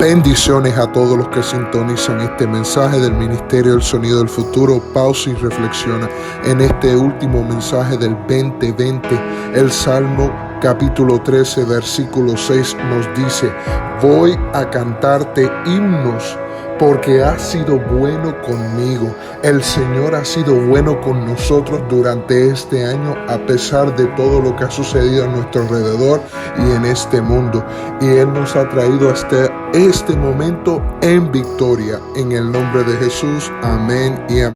Bendiciones a todos los que sintonizan este mensaje del Ministerio del Sonido del Futuro. Pausa y reflexiona en este último mensaje del 2020. El Salmo capítulo 13, versículo 6 nos dice: voy a cantarte himnos porque has sido bueno conmigo. El Señor ha sido bueno con nosotros durante este año, a pesar de todo lo que ha sucedido a nuestro alrededor y en este mundo. Y Él nos ha traído hasta este momento en victoria. En el nombre de Jesús, amén y amén.